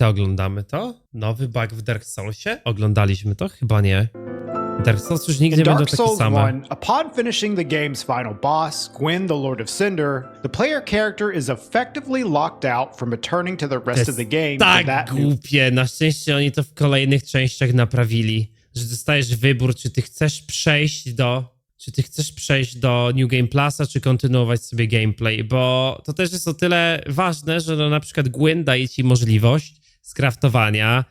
te oglądamy to? Nowy bug w Dark Soulsie? Oglądaliśmy to? Chyba nie. Dark Souls już nigdy In będą Dark takie Souls same. 1, upon finishing the game's final boss, Gwyn, the Lord of Cinder, the player character is effectively locked out from returning to the rest of the game Tak for that new... głupie. Na szczęście oni to w kolejnych częściach naprawili. Że dostajesz wybór, czy ty chcesz przejść do New Game Plusa, czy kontynuować sobie gameplay, bo to też jest o tyle ważne, że no na przykład Gwyn daje ci możliwość skraftowania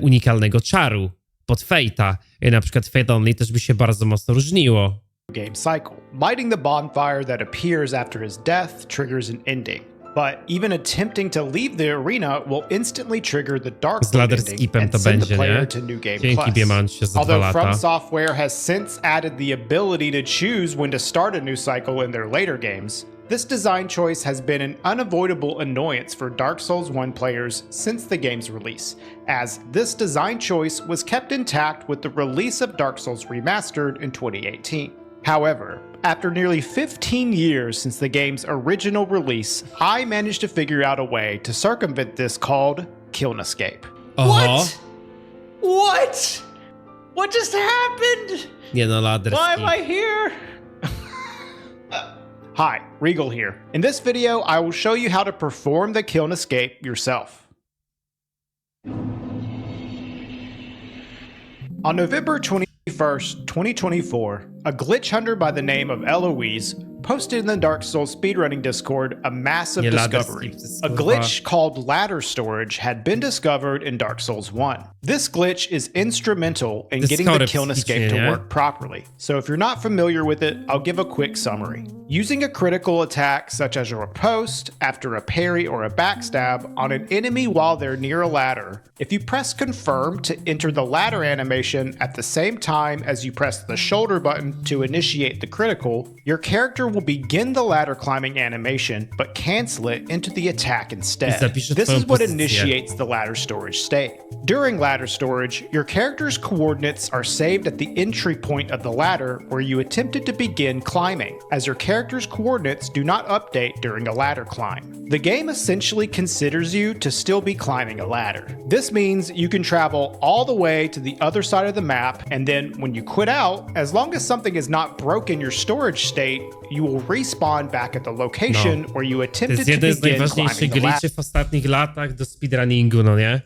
unikalnego czaru pod Fate'a. I na przykład Fate Only też by się bardzo mocno różniło. game cycle. Lighting the bonfire that appears after his death triggers an ending. But even attempting to leave the arena will instantly trigger the dark Z ladder ending skipem and to send the będzie, player nie? to New Game Dzięki Plus. Biemancie za 2 Although From lata. Software has since added the ability to choose when to start a new cycle in their later games, this design choice has been an unavoidable annoyance for Dark Souls 1 players since the game's release, as this design choice was kept intact with the release of Dark Souls Remastered in 2018. However, after nearly 15 years since the game's original release, I managed to figure out a way to circumvent this called Kiln Escape. What? What? What just happened? Nie no, ladder Why skip. am I here? Hi, Regal here. In this video, I will show you how to perform the Kiln Escape yourself. On November 21st, 2024, a glitch hunter by the name of Eloise posted in the Dark Souls speedrunning Discord a massive Nie, ladder discovery. skip, to jest A kurwa. glitch called ladder storage had been discovered in Dark Souls 1. This glitch is instrumental in getting the Discord Kiln Escape skicznie, to nie? work properly. So if you're not familiar with it, I'll give a quick summary. Using a critical attack such as a riposte after a parry or a backstab on an enemy while they're near a ladder, if you press confirm to enter the ladder animation at the same time as you press the shoulder button to initiate the critical, your character will begin the ladder climbing animation but cancel it into the attack instead. zapisze This twoją is what pozycję. initiates the ladder storage state. During ladder storage, your character's coordinates are saved at the entry point of the ladder where you attempted to begin climbing, as your character's coordinates do not update during a ladder climb. The game essentially considers you to still be climbing a ladder. This means you can travel all the way to the other side of the map, and then when you quit out, as long as something is not broken your storage state, you will respawn back at the location where you To attempted jest to jeden z begin najważniejszych climbing the ladder. glitchy w ostatnich latach do speedrunningu, no nie?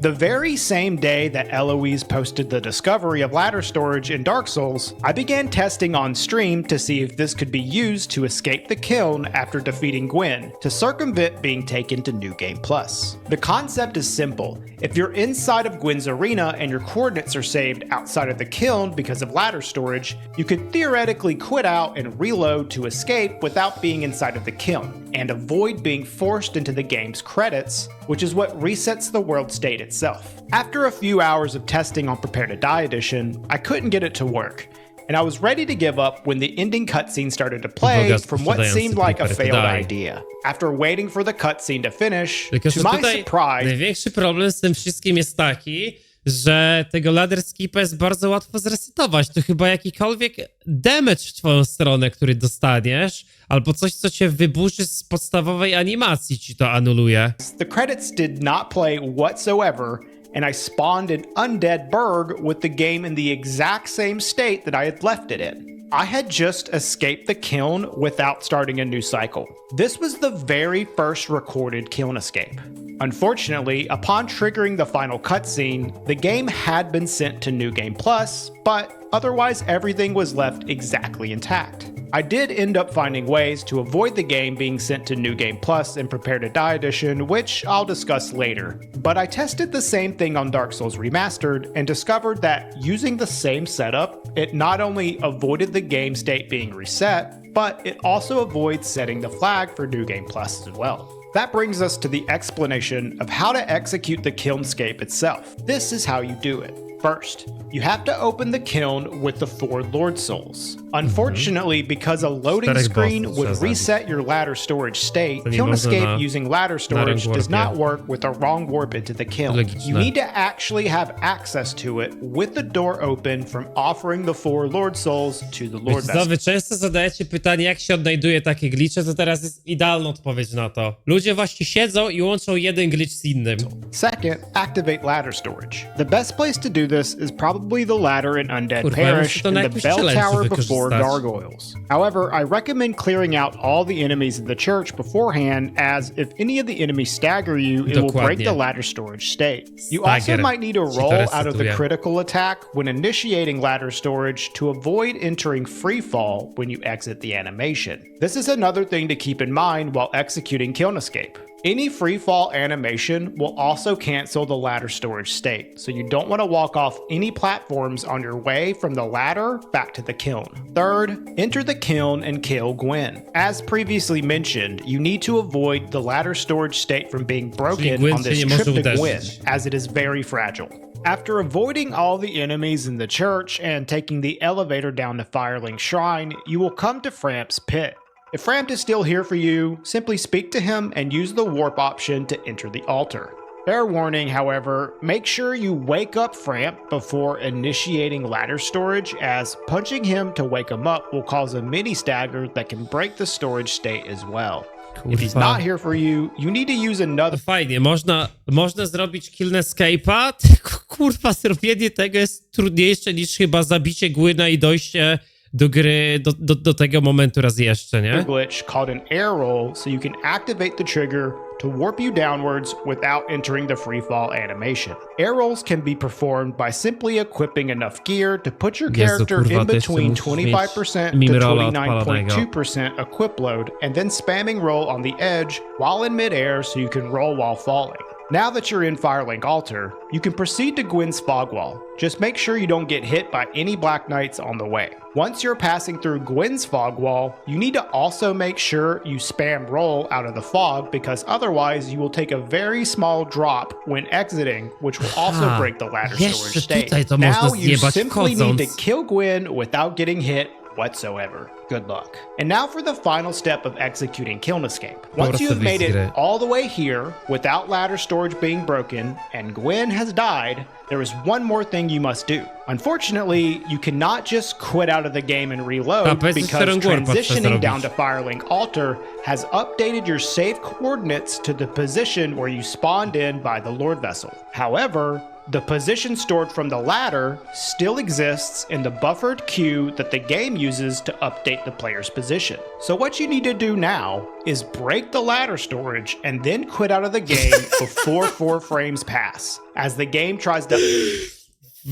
The very same day that Eloise posted the discovery of ladder storage in Dark Souls, I began testing on stream to see if this could be used to escape the kiln after defeating Gwyn, to circumvent being taken to New Game Plus. The concept is simple. If you're inside of Gwyn's arena and your coordinates are saved outside of the kiln because of ladder storage, you could theoretically quit out and reload to escape without being inside of the kiln, and avoid being forced into the game's credits, which is what resets the world state itself. After a few hours of testing on Prepare to Die Edition, I couldn't get it to work, and I was ready to give up when the ending cutscene started to play Bogactwo from what sprzedające seemed like a Prepare to failed Die. idea. After waiting for the cutscene to finish, Tylko, to że my tutaj surprise, największy problem z tym wszystkim jest taki, że tego ladder skipa jest bardzo łatwo zresetować. To chyba jakikolwiek damage w twoją stronę, który dostaniesz, albo coś, co cię wyburzy z podstawowej animacji, ci to anuluje. the credits did not play whatsoever, and I spawned an undead Berg with the game in the exact same state that I had left it in. I had just escaped the kiln without starting a new cycle. This was the very first recorded kiln escape. Unfortunately, upon triggering the final cutscene, the game had been sent to New Game Plus, but otherwise everything was left exactly intact. I did end up finding ways to avoid the game being sent to New Game Plus in Prepare to Die Edition, which I'll discuss later. But I tested the same thing on Dark Souls Remastered and discovered that using the same setup, it not only avoided the game state being reset, but it also avoids setting the flag for New Game Plus as well. That brings us to the explanation of how to execute the kilnscape itself. This is how you do it. First, you have to open the kiln with the 4 Lord Souls. Unfortunately, because a loading Czterech screen bossów would trzeba reset your ladder storage state, To nie kiln można escape na- using ladder storage does warpie. not work with a wrong warp into the kiln. Logiczne. You need to actually have access to it with the door open from offering the 4 Lord Souls to the Lord Wiecie co, Vessel. wy często zadajecie pytanie, jak się odnajduje takie glitche, to teraz jest idealna odpowiedź na to. Ludzie właśnie siedzą i łączą jeden glitch z innym. Second, activate ladder storage. The best place to do this is probably the ladder in Undead Kurwa, ja muszę Parish to na and the jakimś bell challenge'u tower before wykorzystać. gargoyles. However, I recommend clearing out all the enemies in the church beforehand, as if any of the enemies stagger you, it will break Dokładnie. the ladder storage state. You also Stagger. might need to Ci to roll out of the resetuje. critical attack when initiating ladder storage to avoid entering free fall when you exit the animation. This is another thing to keep in mind while executing Kiln Escape. Any free fall animation will also cancel the ladder storage state, so you don't want to walk off any platforms on your way from the ladder back to the kiln. Third, enter the kiln and kill Gwen. As previously mentioned, you need to avoid the ladder storage state from being broken Gwen on cię this nie może trip to uderzyć. Gwen, as it is very fragile. After avoiding all the enemies in the church and taking the elevator down to Firelink Shrine, you will come to Framp's pit. If Frampt is still here for you, simply speak to him and use the warp option to enter the altar. Fair warning, however, make sure you wake up Frampt before initiating ladder storage, as punching him to wake him up will cause a mini stagger that can break the storage state as well. If he's Kurwa. not here for you, you need to use another. Fajnie, można zrobić kill escape'a, tylko kurwa zrobienie tego jest trudniejsze niż chyba zabicie Gwyna i dojście do gry, do tego momentu raz jeszcze, nie? glitch called an air roll, so you can activate the trigger to warp you downwards without entering the free fall animation. Air rolls can be performed by simply equipping enough gear to put your Jezu, character kurwa, in to jeszcze between musisz 25% mieć to mimrola odpalonego. 29.2% equip load, and then spamming roll on the edge while in midair so you can roll while falling. Now that you're in Firelink Altar, you can proceed to Gwen's fog wall. Just make sure you don't get hit by any Black Knights on the way. Once you're passing through Gwen's fog wall, you need to also make sure you spam roll out of the fog, because otherwise you will take a very small drop when exiting, which will also Aha, break the ladder jeszcze storage state. tutaj to można Now you zjebać simply need to wchodząc. kill Gwen without getting hit whatsoever. Good luck. And now for the final step of executing Kiln Escape. Once you have made it all the way here without ladder storage being broken and Gwen has died, there is one more thing you must do. Unfortunately, you cannot just quit out of the game and reload, because transitioning down to Firelink Altar has updated your save coordinates to the position where you spawned in by the Lord Vessel. However, the position stored from the ladder still exists in the buffered queue that the game uses to update the player's position. So what you need to do now is break the ladder storage and then quit out of the game before 4 frames pass, as the game tries to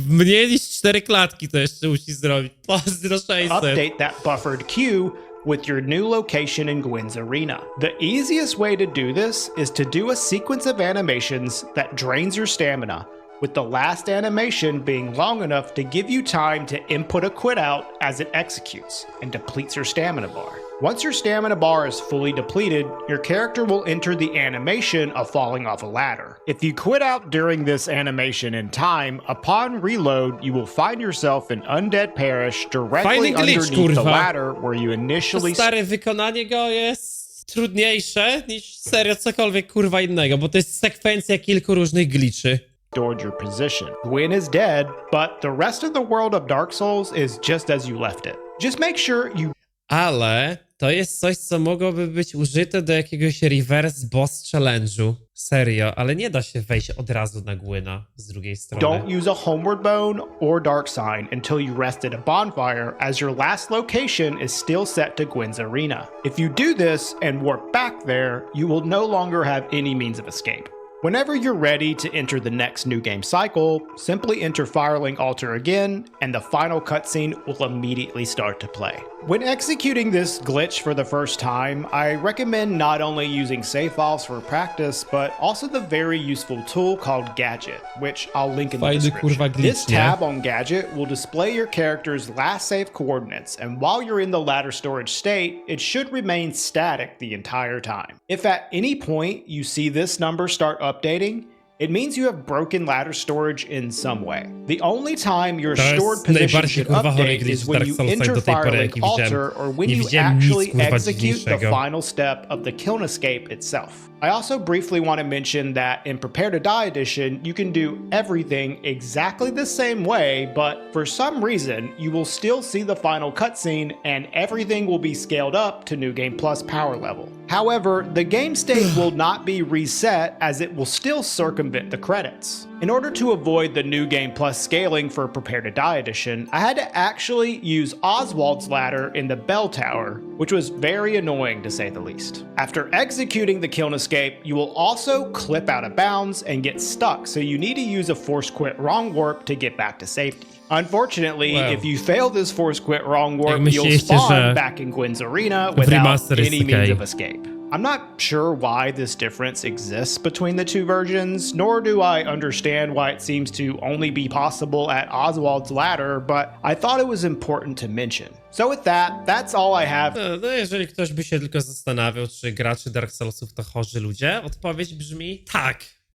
Mniej niż 4 klatki to jeszcze musi zrobić. Pozdro 600. update that buffered queue with your new location in Gwen's arena. The easiest way to do this is to do a sequence of animations that drains your stamina, with the last animation being long enough to give you time to input a quit out as it executes and depletes your stamina bar. Once your stamina bar is fully depleted, your character will enter the animation of falling off a ladder. If you quit out during this animation in time, upon reload, you will find yourself in Undead Parish directly Fajny glitch, underneath the kurwa. ladder where you To initially stare wykonanie go jest trudniejsze niż serio cokolwiek kurwa innego, bo to jest sekwencja kilku różnych glitchy. stored your position. Gwen is dead, but the rest of the world of Dark Souls is just as you left it. Just make sure you Ale to jest coś, co mogłoby być użyte do jakiegoś reverse boss challenge'u. Serio, ale nie da się wejść od razu na Gwyna z drugiej strony. don't use a Homeward Bone or Dark Sign until you rest at a bonfire, as your last location is still set to Gwen's arena. If you do this and warp back there, you will no longer have any means of escape. Whenever you're ready to enter the next new game cycle, simply enter Firelink Altar again, and the final cutscene will immediately start to play. When executing this glitch for the first time, I recommend not only using save files for practice, but also the very useful tool called Gadget, which I'll link in the Fajny, kurwa, description. glitch, This nie? tab on Gadget will display your character's last save coordinates, and while you're in the ladder storage state, it should remain static the entire time. If at any point you see this number start updating, it means you have broken ladder storage in some way. The only time your To jest stored position najbardziej, should kurwa, chory update glitch is w when Dark you Soulsach enter do tej pory, Firelink jaki widziałem. Altar or when Nie you widziałem nic, actually kurwa, execute the dziwniejszego. final step of the kiln escape itself. I also briefly want to mention that in Prepare to Die edition, you can do everything exactly the same way, but for some reason, you will still see the final cutscene and everything will be scaled up to New Game Plus power level. However, the game state will not be reset as it will still circumvent the credits. In order to avoid the New Game Plus scaling for Prepare to Die edition, I had to actually use Oswald's ladder in the bell tower, which was very annoying to say the least. After executing the kiln escape, you will also clip out of bounds and get stuck, so you need to use a force quit wrong warp to get back to safety. Unfortunately, Wow. if you fail this force quit wrong warp, Jak you'll myśleliście, że spawn back in Gwyn's arena without remaster jest any means okej. of escape. I'm not sure why this difference exists between the two versions, nor do I understand why it seems to only be possible at Oswald's ladder, but I thought it was important to mention. So with that, that's all I have. No, jeżeli ktoś by się tylko zastanawiał, czy gracze Dark Soulsów to chorzy ludzie, odpowiedź brzmi tak.